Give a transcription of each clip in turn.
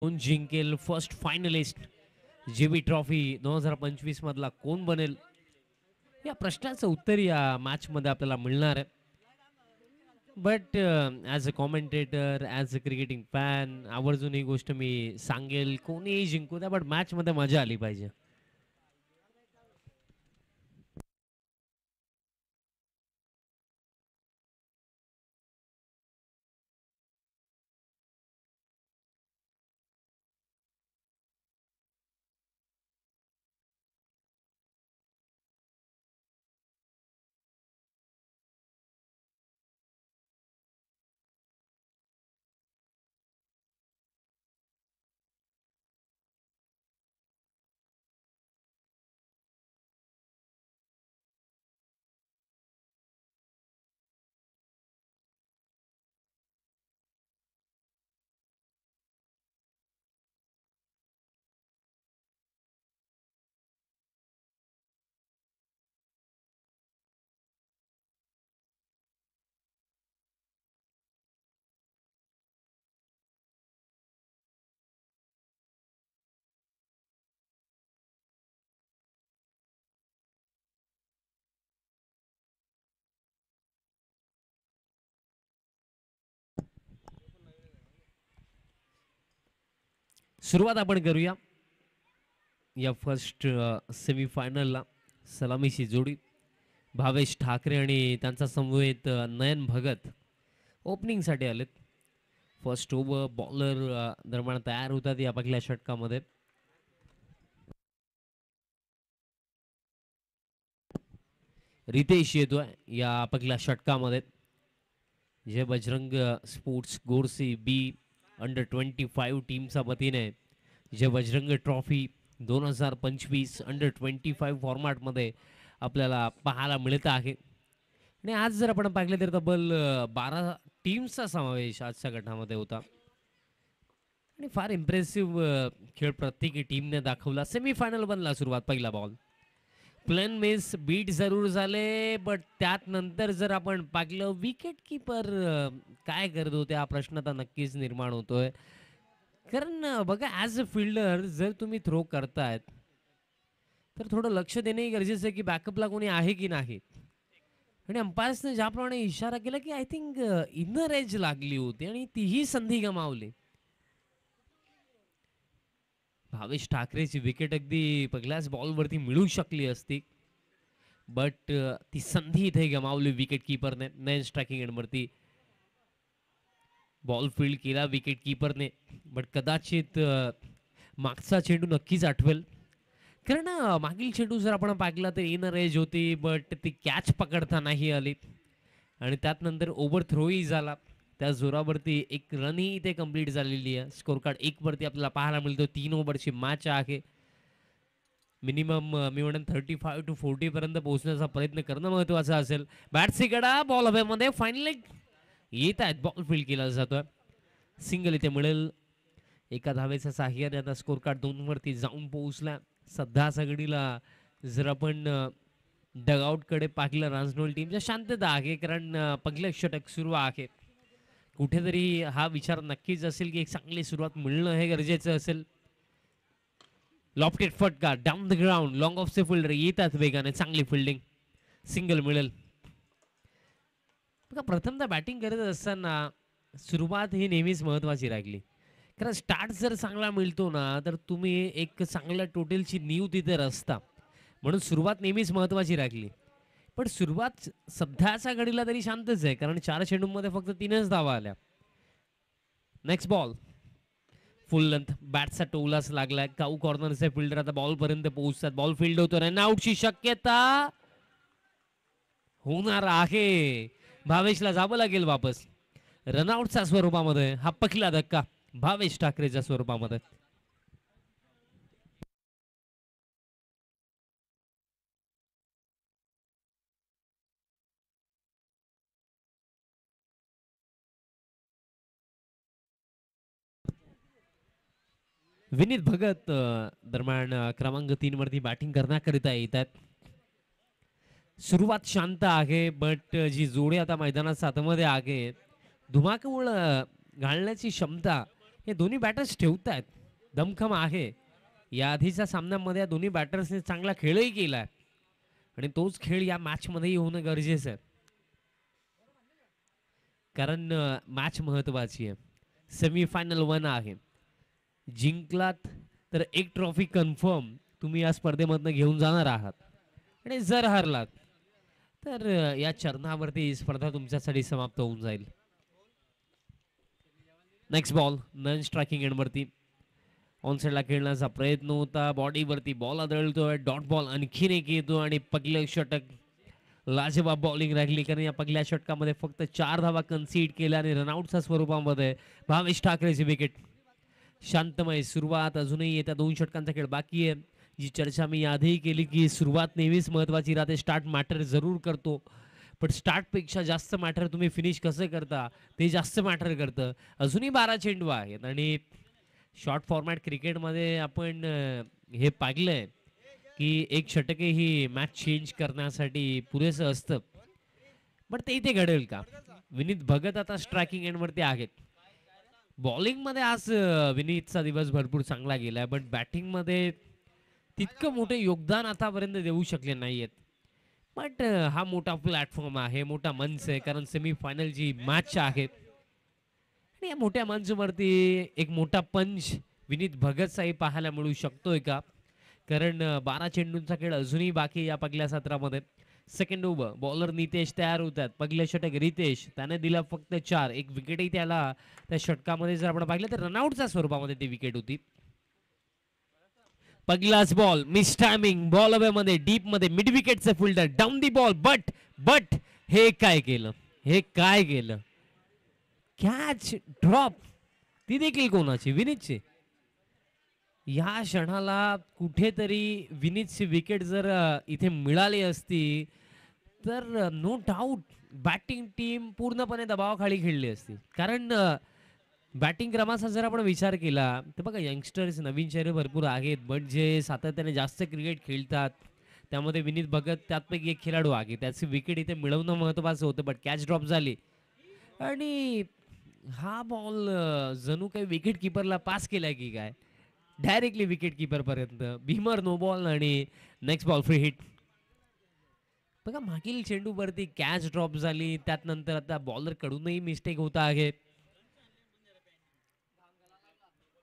कोण जिंकेल first finalist JB trophy 2025 मधला कोण बनेल या प्रश्नाचं उत्तर या मॅच मध्ये आपल्याला मिळणार आहे. But as a commentator as a cricketing fan आवर्जून ही गोष्ट मी सांगेल कोणीही जिंकू द्या बट मॅच मध्ये मजा आली पाहिजे. सुरुवात आपण करूया या फर्स्ट सेमीफायनलला. सलामीची जोडी भावेश ठाकरे आणि त्यांचा समवेत नयन भगत ओपनिंगसाठी आलेत. फर्स्ट ओव्हर बॉलर दरम्यान तयार होतात या पहिल्या षटकामध्ये. रितेश येतोय या पहिल्या षटकामध्ये. जे बजरंग स्पोर्ट्स गोरसी बी अंडर-25 टीमच्या वतीने जे बजरंग ट्रॉफी 2025 अंडर-25 फॉर्मॅटमध्ये आपल्याला पाहायला मिळत आहे. आणि आज जर आपण पाहिलं तर तब्बल 12 टीम्सचा समावेश आजच्या गटामध्ये होता आणि फार इम्प्रेसिव्ह खेळ प्रत्येकी टीमने दाखवला. सेमीफायनल बनला सुरुवात. पहिला बॉल प्लेन मिस बीट जरूर झाले बट त्यात नंतर जर आपण पाहिलं विकेट किपर काय करत होते हा प्रश्न तर नक्कीच निर्माण होतोय. कारण बघा ॲज अ फिल्डर जर तुम्ही थ्रो करतायत तर थोडं लक्ष देणंही गरजेचं आहे की बॅकअपला कोणी आहे की नाही. आणि अंपायर्सने ज्याप्रमाणे इशारा केला की आय थिंक इनर एज लागली होती आणि तीही संधी गमावली. भावेश ठाकरेची विकेट अगदी पहिल्याच बॉलवरती मिळू शकली असती बट ती संधी इथे गमावली विकेट किपरने. नयन स्ट्रायकिंग एंडवरती बॉल फील्ड केला विकेट किपरने बट कदाचित मागचा चेंडू नक्कीच आठवेल. कारण मागील चेंडू जर आपण पाहिला तर इनर एज होती बट ती कॅच पकडता नाही आली आणि त्यात नंतर ओव्हर थ्रोही झाला. त्या जोरावरती एक रनही इथे कंप्लीट झालेली आहे. स्कोर कार्ड 1 वरती आपल्याला पाहायला मिळतो. 3 ओव्हरची मॅच आहे. मिनिमम मी म्हणेन 35 to 40 पर्यंत पोहोचण्याचा प्रयत्न करणं महत्वाचं असेल. बॅट्सीकडा बॉल हवेमध्ये फायनली येत आहेत. बॉल फील्ड केला जातोय. सिंगल इथे मिळेल. एका धावेचा साह्याने आता स्कोर कार्ड 2 वरती जाऊन पोहोचला. सध्या सगळीला जर आपण डगआउटकडे पाहिलं रांजणोल टीमच्या शांतता आहे कारण पहिलं षटक सुरू आहे. कुठेतरी हा विचार नक्कीच असेल की एक चांगली सुरुवात मिळणं हे गरजेचं असेल. लॉफ्टेड फटका डाऊन द ग्राउंड लॉंग ऑफचे फिल्डर येतात वेगाने. चांगली फिल्डिंग. सिंगल मिळेल. बघा प्रथमतः बॅटिंग करत असताना सुरुवात ही नेहमीच महत्वाची राहिली कारण स्टार्ट जर चांगला मिळतो ना तर तुम्ही एक चांगल्या टोटलची नीव तिथे रचता. म्हणून सुरुवात नेहमीच महत्वाची राहिली. पण सुरुवात सध्याच्या घडीला तरी शांतच आहे कारण 4 चेंडूंमध्ये फक्त 3च धावा आल्या. नेक्स्ट बॉल फुल लेंथ बॅटचा टोलाच लागलाय. काऊ कॉर्नरचे फिल्डर आता बॉल पर्यंत पोहोचतात. बॉल फील्ड होतो. रन आउटची शक्यता होणार आहे. भावेशला जावं लागेल वापस. रनआउटच्या स्वरूपामध्ये हा पहिला धक्का भावेश ठाकरेच्या स्वरूपामध्ये. विनीत भगत दरम्यान क्रमांक 3 वरती बॅटिंग करण्याकरिता येतात. सुरुवात शांत आहे बट जी जोडी आता मैदानात आतमध्ये आहे धुमाकूळ घालण्याची क्षमता हे दोन्ही बॅटर्स ठेवतायत, दमखम आहे. या आधीच्या सामन्यामध्ये या दोन्ही बॅटर्सने चांगला खेळही केलाय आणि तोच खेळ या मॅचमध्येही होणं गरजेचं आहे. कारण मॅच महत्वाची आहे. सेमीफायनल 1 आहे. जिंकलात तर एक ट्रॉफी कन्फर्म तुम्ही या स्पर्धेमधनं घेऊन जाणार आहात आणि जर हारलात तर या चरणावरती ही स्पर्धा तुमच्यासाठी समाप्त होऊन जाईल. नेक्स्ट बॉल नन स्ट्रायकिंग एंडवरती ऑन साईडला खेळण्याचा प्रयत्न होता. बॉडीवरती बॉल आदळतोय. डॉट बॉल आणखीन एक येतो आणि पगले षटक. लाजवाब बॉलिंग राहिली कारण या पगल्या षटकामध्ये फक्त 4 धावा कन्सीड केल्या आणि रनआउटच्या स्वरूपामध्ये भावेश ठाकरेची विकेट. शांतमय सुरुवात. अजूनही येत्या 2 षटकांचा खेळ बाकी आहे. जी चर्चा मी आधीही केली की सुरुवात नेहमीच महत्वाची राहते. स्टार्ट मॅटर जरूर करतो, पण स्टार्टपेक्षा जास्त मॅटर तुम्ही फिनिश कसं करता ते जास्त मॅटर करतं. अजूनही 12 चेंडू आहेत आणि शॉर्ट फॉर्मॅट क्रिकेटमध्ये आपण हे पाहिलंय की एक षटकही मॅच चेंज करण्यासाठी पुरेसं असतं, पण ते इथे घडेल का? विनीत भगत आता स्ट्रायकिंग एंडवरती आहेत. बॉलिंगमध्ये आज विनीतचा दिवस भरपूर चांगला गेलाय, पण बॅटिंगमध्ये तितकं मोठं योगदान आतापर्यंत देऊ शकले नाहीयेत. बट हा मोठा प्लॅटफॉर्म आहे, मोठा मंच आहे, कारण सेमीफायनलची मॅच आहे आणि या मोठ्या मंचवरती एक मोठा पंच विनीत भगतचाही पाहायला मिळू शकतोय का? कारण 12 चेंडूंचा खेळ अजूनही बाकी या पहिल्या सत्रामध्ये. सेकंड ओव्हर बॉलर नितेश तयार होतात. पहिलं षटक रितेश, त्याने दिला फक्त 4. एक विकेटही त्याला त्या षटकामध्ये जर आपण पाहिलं तर रनआउटच्या स्वरूपामध्ये ती विकेट होती. पहिलाच ball miss timing. Ball away मध्ये डीप मध्ये मिड विकेटचे fielder down the ball. But हे काय केलं, हे काय केलं? Catch drop. ती देखील कोणाची? विनीतची. या क्षणाला कुठेतरी विनीतची विकेट जर इथे मिळाली असती तर नो डाऊट बॅटिंग टीम पूर्णपणे दबावाखाली खेळली असती. कारण बॅटिंग क्रमाचा जर आपण विचार केला तर बघा, यंगस्टर्स नवीन चेहरे भरपूर आहेत, बट जे सातत्याने जास्त क्रिकेट खेळतात त्यामध्ये विनीत भगत त्यापैकी एक खेळाडू आहे. त्याची विकेट इथे मिळवणं महत्त्वाचं होतं, बट कॅच ड्रॉप झाली आणि हा बॉल जणू काही विकेट किपरला पास केलाय की काय, डायरेक्टली विकेट किपर पर्यंत. भीमर नो बॉल आणि नेक्स्ट बॉल फ्री हिट. बघा, मागील चेंडूवरती कॅच ड्रॉप झाली, त्यात नंतर आता बॉलर कडूनही मिस्टेक होत आहे.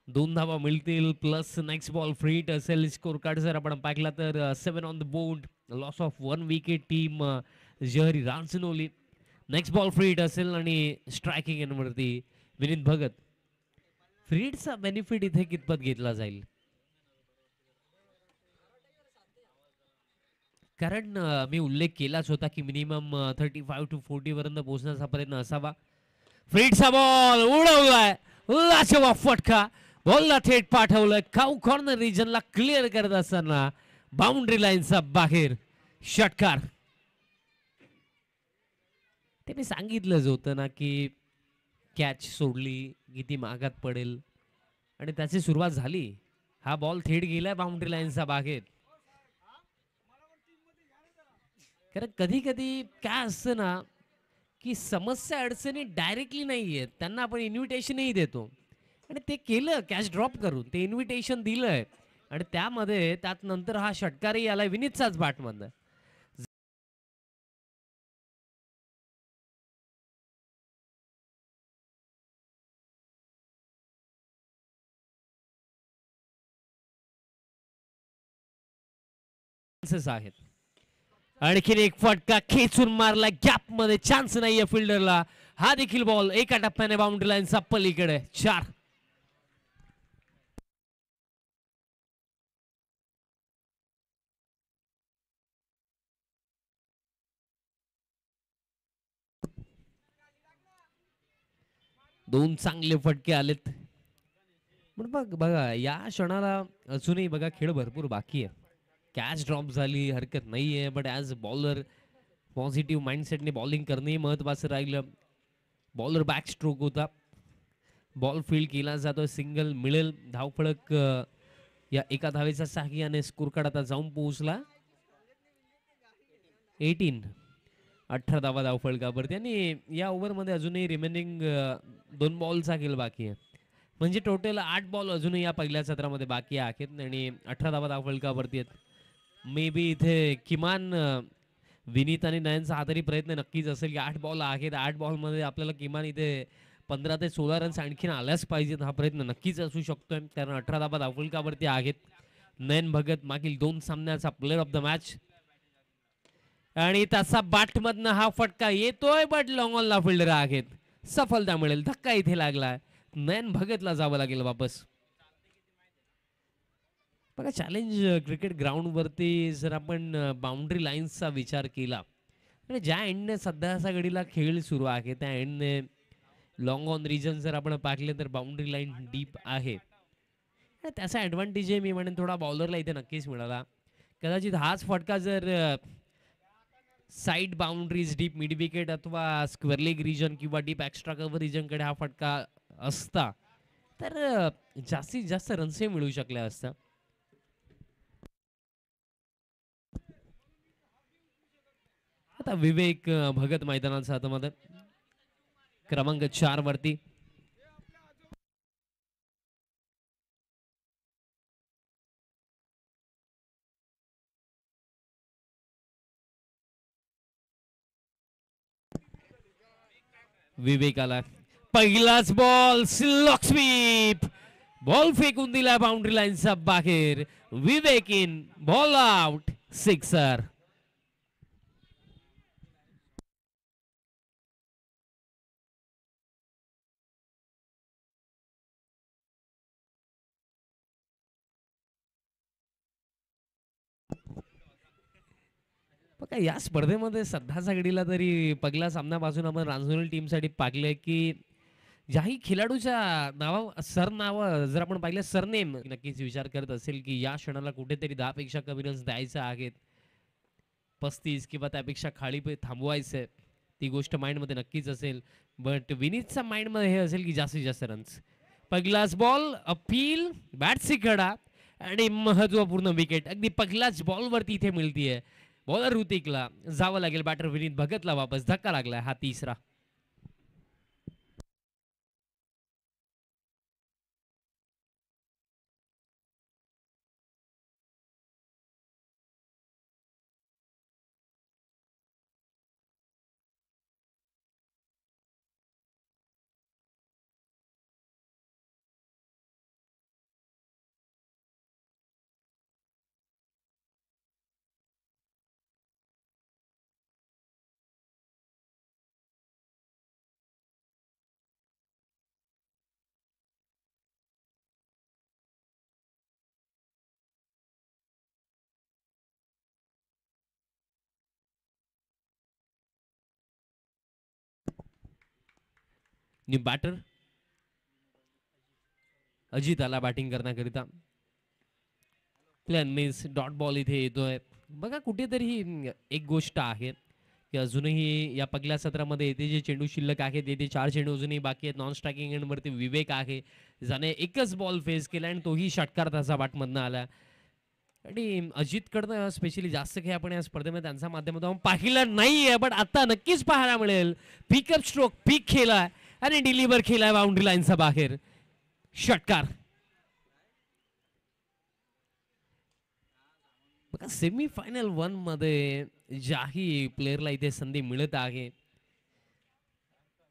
2 धावा मिळतील plus next ball free hit असेल. स्कोर कार्ड जर आपण पाहिला तर 7 on the board. Loss of 1 wicket team Jayhari Ranjanoli. Next ball free hit असेल आणि स्ट्रायकिंग एंडवरती विनीत भगत. फ्री हिटचा बेनिफिट इथे कितपत घेतला जाईल? कारण मी उल्लेख केलाच होता की मिनिमम 35 टू 40 पर्यंत पोहोचण्याचा प्रयत्न असावा. फ्री हिटचा बॉल उडवलाय. लाजवाब फटका. बॉलला थेट पाठवलंय काऊ कॉर्नर रिजनला क्लिअर करत असताना बाउंड्री लाईनचा बाहेर. षटकार. ते मी सांगितलंच होतं ना की कॅच सोडली की ती मागात पडेल आणि त्याची सुरुवात झाली. हा बॉल थेट गेलाय बाउंड्री लाईनचा बाहेर. कारण कधी कधी काय असतं ना की समस्या अडचणी डायरेक्टली नाही आहेत, त्यांना आपण इन्व्हिटेशनही देतो आणि ते केलं कॅच ड्रॉप करून, ते इन्व्हिटेशन दिलंय आणि त्यामध्ये त्यात नंतर हा षटकारही आलाय विनीतचाच बॅटमधनं. आहेत. आणखीन एक फटका खेचून मारला गॅप मध्ये, चान्स नाहीये फिल्डरला. हा देखील बॉल एका टप्प्याने बाउंड्री लाईनचा पलीकडे. 4. दोन चांगले फटके आलेत. पण बघ बघा, या क्षणाला अजूनही बघा खेळ भरपूर बाकी आहे. कॅच ड्रॉप झाली हरकत नाहीये, बट ॲज बॉलर पॉझिटिव्ह माइंडसेटने बॉलिंग करणंही महत्त्वाचं राहिलं. बॉलर बॅक स्ट्रोक होता. बॉल फील्ड केला जातो, सिंगल मिळेल. धावफळक या एका धावेच्या साहाय्याने स्कोर कार्ड आता जाऊन पोहोचला 18. 18 धावा धावफळकावरती आणि या ओव्हरमध्ये अजूनही रिमेनिंग 2 बॉलचा खेळ बाकी आहे. म्हणजे टोटल 8 बॉल अजूनही या पहिल्या सत्रामध्ये बाकी आहेत आणि 18 धावा धावफलकावरती आहेत. मे बी इथे किमान विनीत आणि नयनचा हा तरी प्रयत्न नक्कीच असेल की 8 बॉल आहेत, 8 बॉलमध्ये आपल्याला किमान इथे 15 ते 16 रन्स आणखीन आल्याच पाहिजेत. हा प्रयत्न नक्कीच असू शकतोय कारण 18 धावा धावफलकावरती आहेत. नयन भगत मागील 2 सामन्याचा प्लेअर ऑफ द मॅच आणि त्याचा बॅटमधनं हा फटका येतोय बट लॉंग ऑनला फिल्डर आहेत. सफलता मिळेल. धक्का इथे लागला. नयन भगतला जावं लागेल वापस. बघा चॅलेंज क्रिकेट ग्राउंडवरती जर आपण बाउंड्री लाईन्सचा विचार केला म्हणजे ज्या एंडने सध्याच्या घडीला खेळ सुरू आहे त्या एंडने लॉंग ऑन रिजन जर आपण पाहिले तर बाउंड्री लाईन डीप आहे. त्याचा ॲडव्हान्टेज आहे मी म्हणेन थोडा बॉलरला इथे नक्कीच मिळाला. कदाचित हाच फटका जर side boundaries deep mid wicket अथवा स्क्वेअर लेग रिजन किंवा डीप एक्स्ट्रा कव्हर रिजनकडे हा फटका असता तर जास्तीत जास्त रन्सही मिळू शकल्या असता. आता विवेक भगत मैदानाचा हातामध्ये क्रमांक 4 वरती. विवेक आला. पहिलाच बॉल स्लॉक स्वीप. बॉल फेकून दिला बाउंड्री लाईनचा बाहेर. विवेक इन बॉल आउट सिक्सर. बघा या स्पर्धेमध्ये सध्याच्या घडीला तरी पहिल्या सामन्यापासून आपण रांजोली टीमसाठी पाहिलंय की ज्याही खेळाडूच्या सरनाव जर आपण पाहिलं सरनेम नक्कीच विचार करत असेल की या क्षणाला कुठेतरी 10 पेक्षा कमी रन्स द्यायचे आहेत, 35 किंवा त्यापेक्षा खाली थांबवायचं आहे, ती गोष्ट माइंडमध्ये नक्कीच असेल. बट विनीतचा माइंडमध्ये हे असेल की जास्तीत जास्त रन्स. पहिलाच बॉल अपील बॅटसी कडा आणि महत्वपूर्ण विकेट अगदी पहिल्याच बॉलवरती इथे मिळतीये. बॉलर ऋतिकला जावं लागेल. बॅटर विनीत भगतला वापस धक्का लागलाय. हा तिसरा. न्यू बॅटर अजित आला बॅटिंग करण्याकरिता. प्लॅन मिस डॉट बॉल इथे येतोय. बघा कुठेतरी ही एक गोष्ट आहे की अजूनही या पहिल्या सत्रामध्ये येथे जे चेंडू शिल्लक आहेत येथे 4 चेंडू अजूनही बाकी आहेत. नॉन स्ट्रायकिंग एंडवरती विवेक आहे ज्याने एकच बॉल फेस केला आणि तोही षटकार त्याचा बॅटमधनं आला. आणि अजितकडनं स्पेशली जास्त काही आपण या स्पर्धेमध्ये त्यांच्या माध्यमातून पाहिलं नाहीये बट आता नक्कीच पाहायला मिळेल. पिकअप स्ट्रोक पीक केलाय आणि डिलिव्हर केलाय बाउंड्री लाईनचा बाहेर. षटकार. बघा सेमीफायनल 1 मध्ये ज्याही प्लेअरला इथे संधी मिळत आहे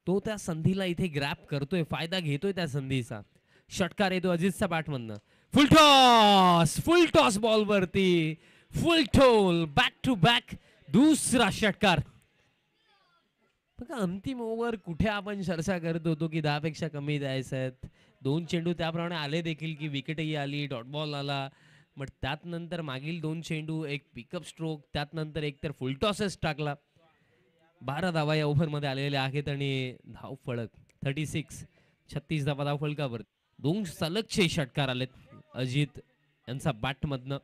तो त्या संधीला इथे ग्रॅप करतोय, फायदा घेतोय त्या संधीचा. षटकार येतो अजितचा बॅटमधनं. फुल टॉस बॉल वरती full toss back to back दुसरा षटकार. बघा अंतिम ओव्हर कुठे आपण चर्चा करत होतो की 10 पेक्षा कमी द्यायचे आहेत. 2 चेंडू त्याप्रमाणे आले देखील की विकेटही आली, डॉट बॉल आला. बट त्यात नंतर मागील 2 चेंडू, एक पिकअप स्ट्रोक, त्यात नंतर एक तर फुल टॉसच टाकला. 12 धावा या ओव्हरमध्ये आलेल्या आहेत आणि धाव फळक 36 धावा धाव फलकावर. 2 सलगचे षटकार आलेत अजित यांचा बॅटमधनं.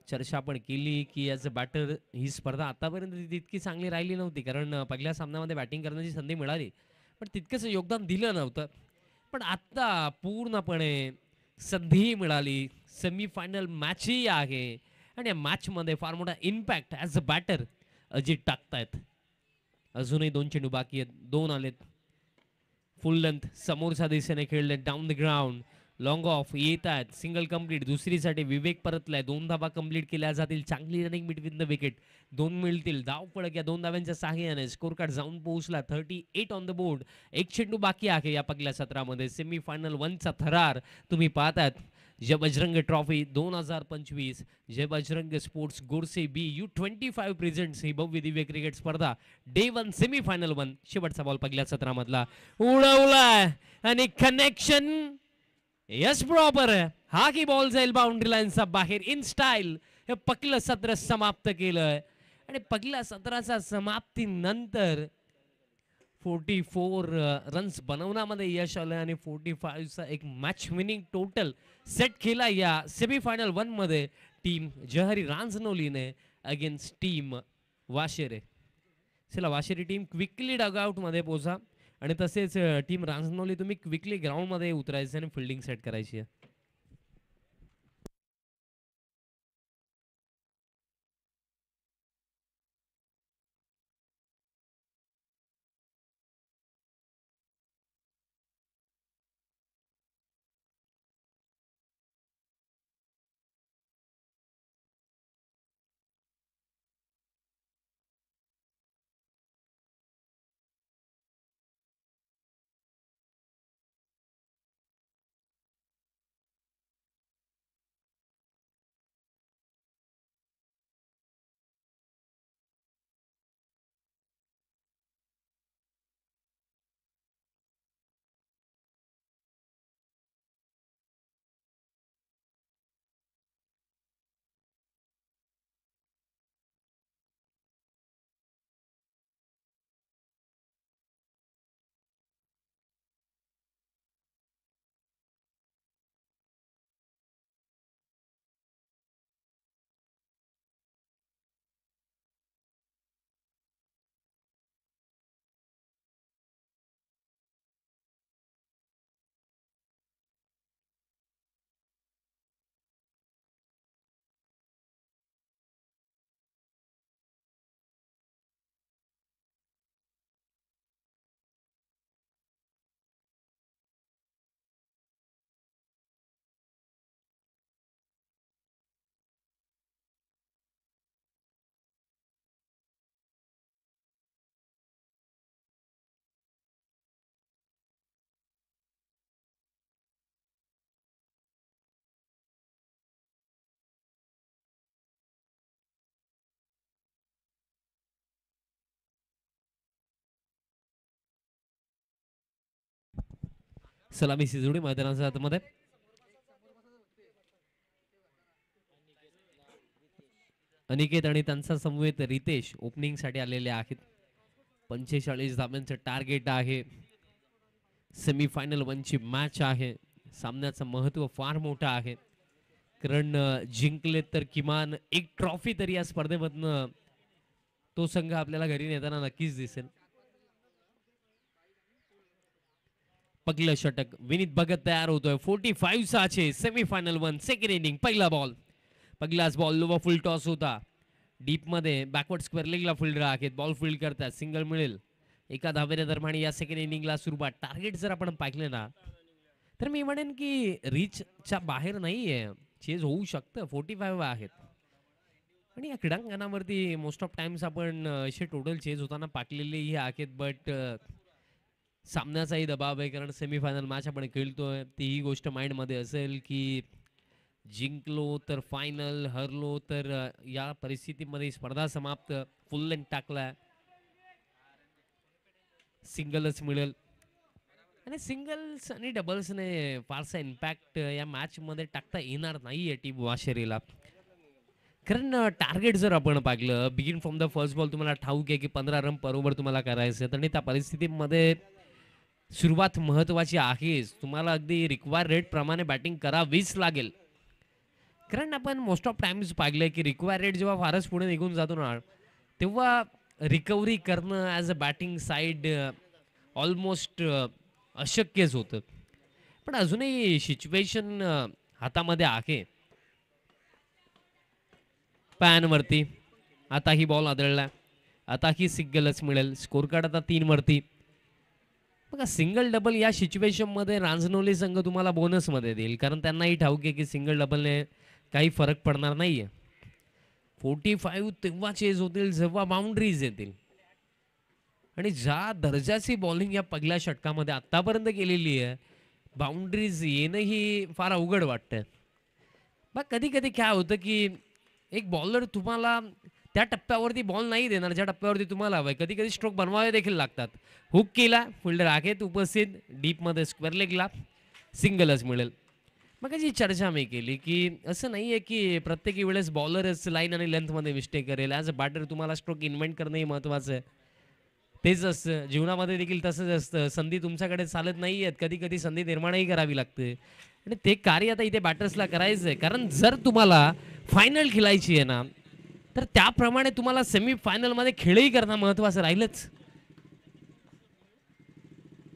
चर्चा आपण केली की याचं बॅटर ही स्पर्धा आतापर्यंत तितकी चांगली राहिली नव्हती कारण पहिल्या सामन्यामध्ये बॅटिंग करण्याची संधी मिळाली पण तितकंच योगदान दिलं नव्हतं. पण आता पूर्णपणे संधी मिळाली. सेमीफायनल मॅचही आहे आणि या मॅचमध्ये फार मोठा impact as a batter Ajit टाकतायत. अजूनही 2 चेंडू बाकी आहेत, 2 आलेत. फुल लेंथ समोरच्या दिशेने खेळले, down the ground, long of येत आहेत, सिंगल कंप्लीट. दुसरीसाठी विवेक परतलाय, 2 धाबा कंप्लीट केल्या जातील. चांगली रनिंग बिटवीन द विकेट, 2 मिळतील. धाव फळक या 2 धाव्यांच्या सहाय्याने स्कोर कार्ड जाऊन पोहोचला 38 ऑन द बोर्ड. एक चेंडू बाकी आहे या पहिल्या सत्रामध्ये. सेमीफायनल 1चा थरार तुम्ही पाहतात. जय बजरंग ट्रॉफी 2025, जय बजरंग स्पोर्ट्स गोरसे बी U25 प्रेझेंट्स ही भव्य दिव्य क्रिकेट स्पर्धा डे 1 सेमीफायनल 1. शेवटचा बॉल पहिल्या सत्रामधला उडवलाय आणि कनेक्शन यस प्रॉपर आहे. हा की बॉल जाईल बाउंड्री लाईनचा बाहेर इन स्टाईल. हे पहिलं सत्र समाप्त केलंय आणि पहिल्या सत्राच्या समाप्तीनंतर 44 रन्स बनवण्यामध्ये यश आलं आणि 45चा एक मॅच विनिंग टोटल सेट केला या सेमीफायनल 1 मध्ये टीम जहरी रांजनोलीने अगेन्स्ट टीम वाशेरे. चला वाशेरी टीम क्विकली डगआउट मध्ये पोहोचा आणि तसेच टीम रांजनोली तुम्ही क्विकली ग्राउंड मध्ये उतरायचं आणि फिल्डिंग सेट करायची आहे. सलामी सिजुडी मैदानाच्या आतमध्ये अनिकेत आणि त्यांचा समवेत रितेश ओपनिंग साठी आलेले आहेत. 45 धाब्यांचं टार्गेट आहे. सेमीफायनल 1 ची मॅच आहे. सामन्याचं महत्व फार मोठं आहे, कारण जिंकले तर किमान एक ट्रॉफी तरी या स्पर्धेमधनं तो संघ आपल्याला घरी नेताना नक्कीच दिसेल. पहिलं षटक विनीत भगत तयार होतोय. 45 साचे सेमीफायनल 1 सेकंड इनिंग. पहिला बॉल, पहिलाच बॉल लोवा फुल टॉस होता. डीप मध्ये बॅकवर्ड स्क्वेअर लेगला फिल्डर आहेत. बॉल फील्ड करतात, सिंगल मिळेल. एका धावेने दरम्यान या सेकंड इनिंगला सुरुवात. टार्गेट जर आपण पाहिलं ना तर मी म्हणेन की रीचच्या बाहेर नाहीये, चेज होऊ शकतं. 45 आहेत आणि या क्रीडांगणावरती मोस्ट ऑफ टाइम्स आपण असे टोटल चेज होताना पाकलेलेही आहेत. बट सामन्याचाही दबाव आहे, कारण सेमीफायनल मॅच आपण खेळतोय. तीही गोष्ट माइंडमध्ये असेल की जिंकलो तर फायनल, हरलो तर या परिस्थितीमध्ये स्पर्धा समाप्त. फुल लेंथ टाकलाय, सिंगलच मिळेल आणि सिंगल्स आणि डबल्सने फारसा इम्पॅक्ट या मॅच मध्ये टाकता येणार नाहीये टीम वाशेरीला. कारण टार्गेट जर आपण पाहिलं begin from the first ball, तुम्हाला ठाऊक आहे की 15 रन बरोबर तुम्हाला करायचं आणि त्या परिस्थितीमध्ये सुरुवात महत्वाची आहेच. तुम्हाला अगदी रिक्वायर रेट प्रमाणे बॅटिंग करावीच लागेल, कारण आपण मोस्ट ऑफ टाइम्स पाहिलंय की रिक्वायर रेट जेव्हा फारच पुढे निघून जातो ना तेव्हा रिकव्हरी करणं as a batting side almost अशक्यच होतं. पण अजूनही सिच्युएशन हातामध्ये आहे. पॅनवरती आता ही बॉल आदळला, आता ही सिंगलच मिळेल. स्कोर कार्ड आता 3 वरती. बघा सिंगल डबल या सिच्युएशनमध्ये रांजनोली संघ तुम्हाला बोनसमध्ये देईल, कारण त्यांनाही ठाऊक आहे की सिंगल डबलने काही फरक पडणार नाहीये. 45 तेव्हा चेज होतील जेव्हा बाउंड्रीज येतील, आणि ज्या दर्जाची बॉलिंग या पहिल्या षटकामध्ये आतापर्यंत केलेली आहे, बाउंड्रीज येणंही फार अवघड वाटतंय. बघ कधी कधी काय होतं की एक बॉलर तुम्हाला त्या टप्प्यावरती बॉल नाही देणार ज्या टप्प्यावरती तुम्हाला हवंय. कधी कधी स्ट्रोक बनवावे देखील लागतात. हुक केला, फिल्डर आहेत उपस्थित, डीपमध्ये स्क्वेअर लेगला सिंगलच मिळेल. मग जी चर्चा मी केली की असं नाही आहे की प्रत्येक वेळेस बॉलरच लाईन आणि लेंथमध्ये मिस्टेक करेल. ॲज अ बॅटर तुम्हाला स्ट्रोक इन्व्हेंट करणंही महत्त्वाचं आहे. तेच असतं जीवनामध्ये देखील, तसंच असतं. संधी तुमच्याकडे चालत नाही आहेत, कधी कधी संधी निर्माणही करावी लागते, आणि ते कार्य आता इथे बॅटर्सला करायचं आहे. कारण जर तुम्हाला फायनल खेळायची आहे ना, तर त्याप्रमाणे तुम्हाला सेमीफायनलमध्ये खेळही करणं महत्त्वाचं राहिलंच.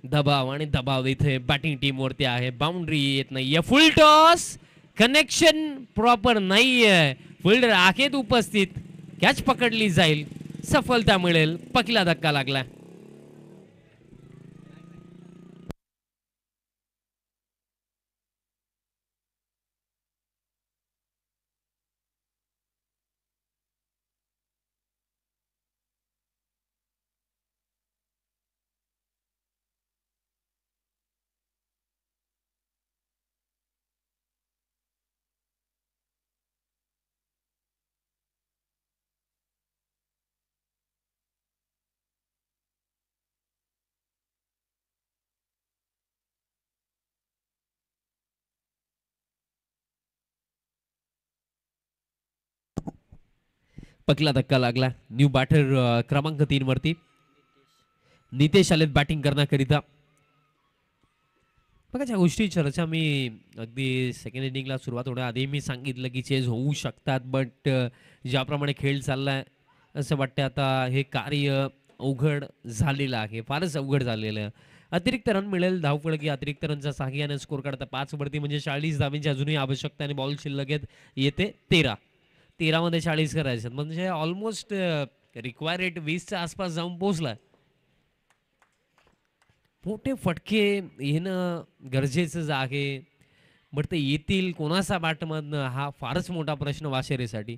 दबाव आणि दबाव इथे बॅटिंग टीमवरती आहे. बाउंड्री येत नाहीये, फुल टॉस, कनेक्शन प्रॉपर नाहीये, फिल्डर आखेत उपस्थित, कॅच पकडली जाईल, सफलता मिळेल. पहिला धक्का लागला. पहिला धक्का लागला. न्यू बॅटर क्रमांक 3 वरती नितेश आलेत बॅटिंग करण्याकरिता. बघा ज्या गोष्टी चर्चा मी अगदी सेकंड इनिंगला सुरुवात होण्याआधी मी सांगितलं की चेज होऊ शकतात, बट ज्याप्रमाणे खेळ चाललाय असं वाटतं आता हे कार्य अवघड झालेलं आहे, फारच अवघड झालेलं आहे. अतिरिक्त रन मिळेल, धावफलकी अतिरिक्त रनच्या साहाय्याने स्कोर काढता 5 वरती, म्हणजे 40 धावांची अजूनही आवश्यकता, आणि बॉल शिल्लक येते 13. 13 मध्ये 40 करायचे, म्हणजे ऑलमोस्ट रिक्वायर रेट 20च्या आसपास जाऊन पोहोचलाय. मोठे फटके येणं गरजेचंच आहे, बट ते येतील कोणाचा बॅटमधनं हा फारच मोठा प्रश्न वाशेरेसाठी.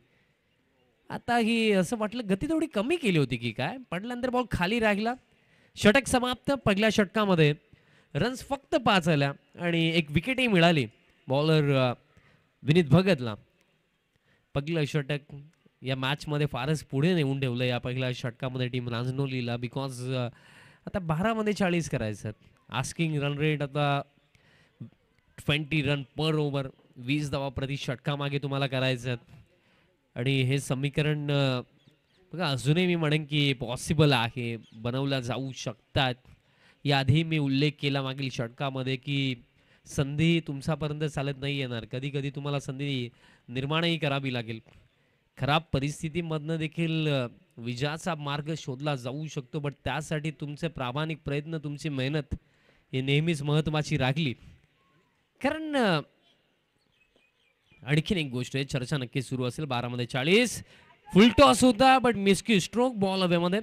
आता ही असं वाटलं गती थोडी कमी केली होती की काय, पडल्यानंतर बॉल खाली राहिला. षटक समाप्त. पहिल्या षटकामध्ये रन्स फक्त 5 आल्या आणि एक विकेटही मिळाली बॉलर विनीत भगतला. पहिलं षटक या मॅचमध्ये फारच पुढे नेऊन ठेवलं या पहिल्या षटकामध्ये टीम रांजनोलीला, बिकॉज आता 12 मध्ये 40 करायचं. आस्किंग रन रेट आता 20 रन पर ओव्हर, 20 धावा प्रति षटकामागे तुम्हाला करायचं. आणि हे समीकरण बघा अजूनही मी म्हणेन की पॉसिबल आहे, बनवल्या जाऊ शकतात. याआधी मी उल्लेख केला मागील षटकामध्ये की संधी तुमच्यापर्यंत चालत नाही येणार, कधी कधी तुम्हाला संधी निर्माणही करावी लागेल. खराब परिस्थितीमधनं देखील विजयाचा मार्ग शोधला जाऊ शकतो, बट त्यासाठी तुमचे प्रामाणिक प्रयत्न, तुमची मेहनत हे नेहमीच महत्त्वाची राहिली. कारण आणखीन एक गोष्ट आहे, चर्चा नक्कीच सुरू असेल. 12 मध्ये 40 फुल टॉस होता, बट मिस्क्यू स्ट्रोक बॉल हवेमध्ये,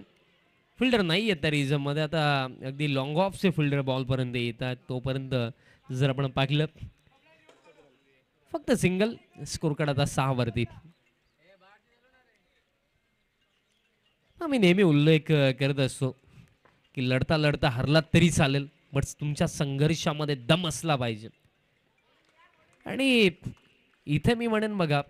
फिल्डर नाही येत त्या रिझममध्ये. आता अगदी लॉंग ऑफचे फिल्डर बॉलपर्यंत येतात, तोपर्यंत जर आपण पाहिलं फक्त सिंगल. स्कोर कार्ड आता 6 वरती. मी नेहमी उल्लेख करत असतो की लढता लढता हरलात तरी चालेल, बट तुमच्या संघर्षामध्ये दम असला पाहिजे. आणि इथे मी म्हणेन बघा,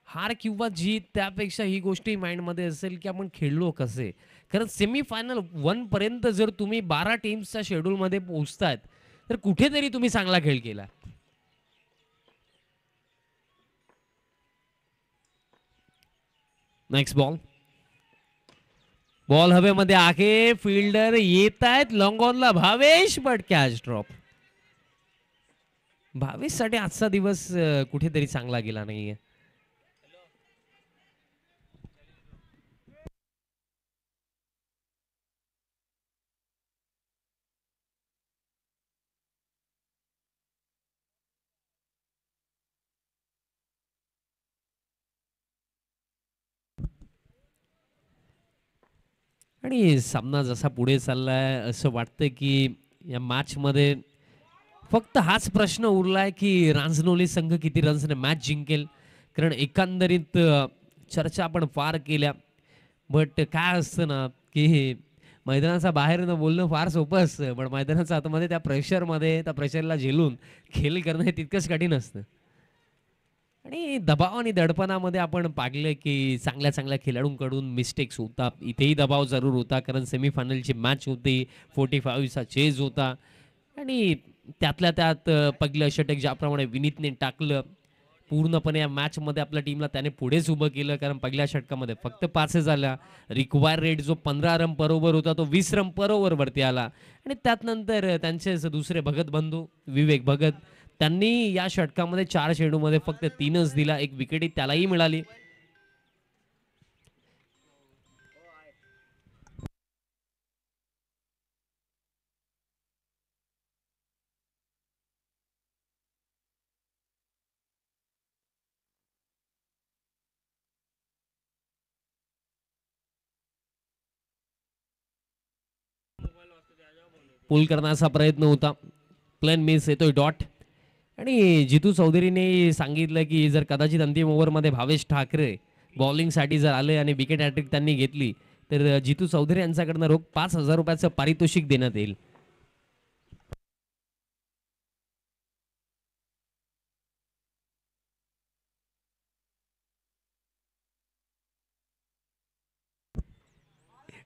हार किंवा जीत त्यापेक्षा ही गोष्टी माइंडमध्ये असेल की आपण खेळलो कसे. कारण सेमीफायनल 1 पर्यंत जर तुम्ही 12 टीम्सच्या शेड्यूलमध्ये पोहोचतायत, तर कुठेतरी तुम्ही चांगला खेळ केला. नेक्स्ट बॉल, बॉल हवेमध्ये आहे, फिल्डर येत आहेत लॉंग ऑनला Bhavesh, but catch drop. Bhavesh साठी आजचा दिवस कुठेतरी चांगला गेला नाहीये. आणि सामना जसा पुढे चाललाय असं वाटतं की या मॅच मध्ये फक्त हाच प्रश्न उरलाय की रांजनोली संघ किती रन्सने मॅच जिंकेल, कारण एकंदरीत चर्चा आपण फार केल्या, बट काय असतं ना की मैदानाच्या बाहेर न बोलणं फार सोपं असतं, पण मैदानाच्या आतमध्ये त्या प्रेशरमध्ये त्या प्रेशरला झेलून खेळ करणं हे तितकंच कठीण असतं. आणि दबाव आणि दडपणामध्ये आपण पाहिलं की चांगल्या चांगल्या खेळाडूंकडून मिस्टेक्स होतात. इथेही दबाव जरूर होता, कारण सेमीफायनलची मॅच होती, 45चा चेज होता आणि त्यातल्या त्यात पहिलं षटक ज्याप्रमाणे विनीतने टाकलं, पूर्णपणे या मॅचमध्ये आपल्या टीमला त्याने पुढेच उभं केलं, कारण पहिल्या षटकामध्ये फक्त 5 झाल्या. रिक्वायर रेट जो 15 रन पर ओव्हर होता तो 20 रन पर ओव्हरवरती आला आणि त्यात नंतर त्यांचे दुसरे भगत बंधू विवेक भगत, त्यांनी या षटकामध्ये 4 चेंडूमध्ये फक्त 3च दिला, एक विकेट त्यालाही मिळाली. पुल करण्याचा प्रयत्न होता, प्लेन मिस येतोय डॉट. आणि जितू चौधरीने सांगितलं की जर कदाचित अंतिम ओव्हरमध्ये भावेश ठाकरे बॉलिंगसाठी जर आले आणि विकेट हॅट्रिक त्यांनी घेतली तर जितू चौधरी यांच्याकडनं रोख 5,000 रुपयाचं पारितोषिक देण्यात येईल.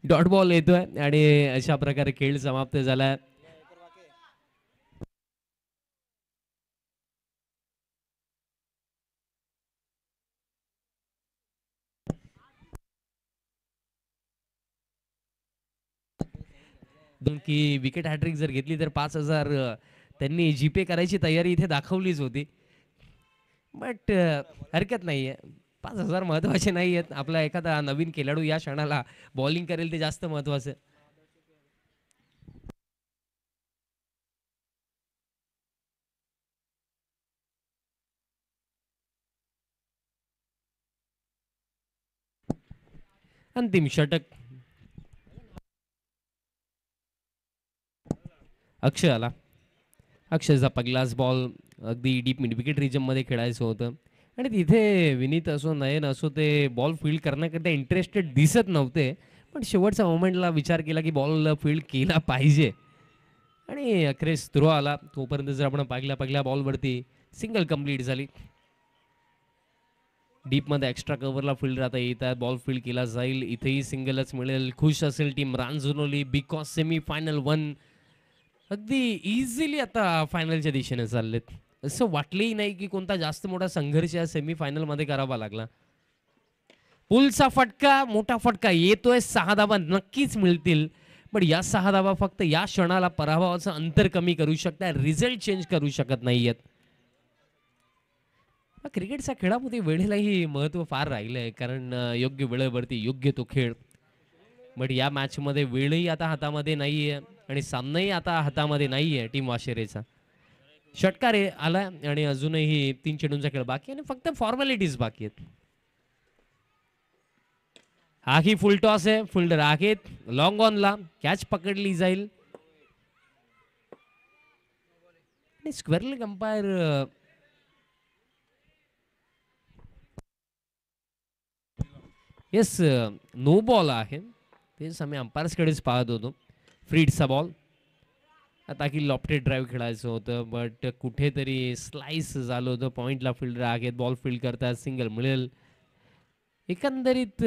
डॉट बॉल येतोय आणि अशा प्रकारे खेळ समाप्त झालाय. की विकेट हॅट्रिक जर घेतली तर 5,000 त्यांनी जीपे करायची तयारी इथे दाखवलीच होती, बट हरकत नाहीये. 5,000 महत्वाचे नाही आहेत, आपला एखादा नवीन खेळाडू या क्षणाला बॉलिंग करेल ते जास्त महत्वाचं. अंतिम षटक अक्षय आला. अक्षयचा पहिलाच बॉल अगदी डीप मिड विकेट रिजनमध्ये खेळायचं होतं आणि तिथे विनीत असो नयन असो ते बॉल फील्ड करण्याकरता इंटरेस्टेड दिसत नव्हते, पण शेवटच्या मोमेंटला विचार केला की बॉल फील्ड केला पाहिजे आणि अखेरीस थ्रो आला. तोपर्यंत जर आपण पहिल्या बॉलवरती सिंगल कंप्लीट झाली. डीपमध्ये एक्स्ट्रा कव्हरला फील्ड राहता येतात, बॉल फील्ड केला जाईल, इथेही सिंगलच मिळेल. खुश असेल टीम रांजनोली, बिकॉज सेमीफायनल 1 अगदी इझिली आता फायनलच्या दिशेने चाललेत. असं वाटलंही नाही की कोणता जास्त मोठा संघर्ष या सेमीफायनल मध्ये करावा लागला. पुलचा फटका, मोठा फटका येतोय. 6 धावा नक्कीच मिळतील, पण या 6 धावा फक्त या क्षणाला पराभवाचं अंतर कमी करू शकतात, रिझल्ट चेंज करू शकत नाहीयेत. क्रिकेटच्या खेळामध्ये वेळेलाही महत्व फार राहिलंय, कारण योग्य वेळेवरती योग्य तो खेळ. बट या मॅच मध्ये वेळही आता हातामध्ये नाहीये आणि सामनाही आता हातामध्ये नाहीये टीम वाशेरेचा. षटकार आला आणि अजूनही 3 चेंडूंचा खेळ बाकी आणि फक्त फॉर्मॅलिटीज बाकी आहेत. हाही फुल टॉस आहे, फिल्डर आहेत लॉंग ऑनला, कॅच पकडली जाईल आणि स्क्वेअरली अंपायर येस नो बॉल आहे. तेच आम्ही अंपायर्सकडेच पाहत होतो. फ्रीडचा बॉल, आता की लॉफ्टेड ड्राईव्ह खेळायचं होतं, बट कुठेतरी स्लाइस झालं होतं. पॉईंटला फील्डर आहेत, बॉल फील्ड करतात, सिंगल मिळेल. एकंदरीत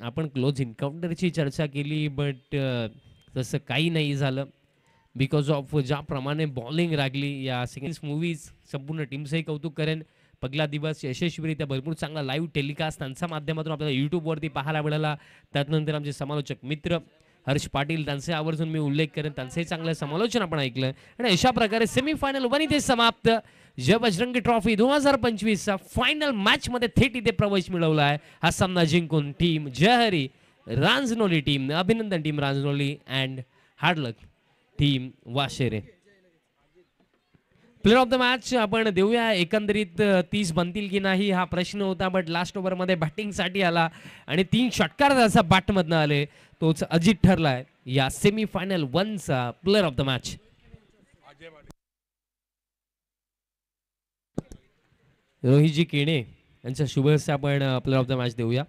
आपण क्लोज एन्काउंटरची चर्चा केली, बट तसं काही नाही झालं बिकॉज ऑफ ज्याप्रमाणे बॉलिंग लागली. या सिंगल्स मूवीज संपूर्ण टीमचंही कौतुक करेन. पहिला दिवस यशस्वीरित्या भरपूर चांगला लाईव्ह टेलिकास्ट त्यांच्या माध्यमातून आपल्याला यूट्यूबवरती पाहायला मिळाला. त्यानंतर आमचे समालोचक मित्र हर्ष पाटील, त्यांचे आवर्जून मी उल्लेख करेन, त्यांचंही चांगलं समालोचन आपण ऐकलं. आणि अशा प्रकारे सेमीफायनल 1 इथे समाप्त. जय बजरंगी ट्रॉफी 2025चा फायनल मॅच मध्ये थेट इथे प्रवेश मिळवला आहे. हा सामना जिंकून टीम जय हरी रांजनोली टीम, अभिनंदन team Ranjanoli and hard luck team Washere. Player of the match आपण देऊया. एकंदरीत 30 बनतील की नाही हा प्रश्न होता, बट लास्ट ओव्हरमध्ये बॅटिंगसाठी आला आणि 3 षटकार जसा बॅटमधनं आले, तोच अजित ठरलाय या सेमीफायनल 1चा प्लेअर ऑफ द मॅच. रोहितजी केणे यांच्या शुभ हस्ते आपण प्लेअर ऑफ द मॅच देऊया.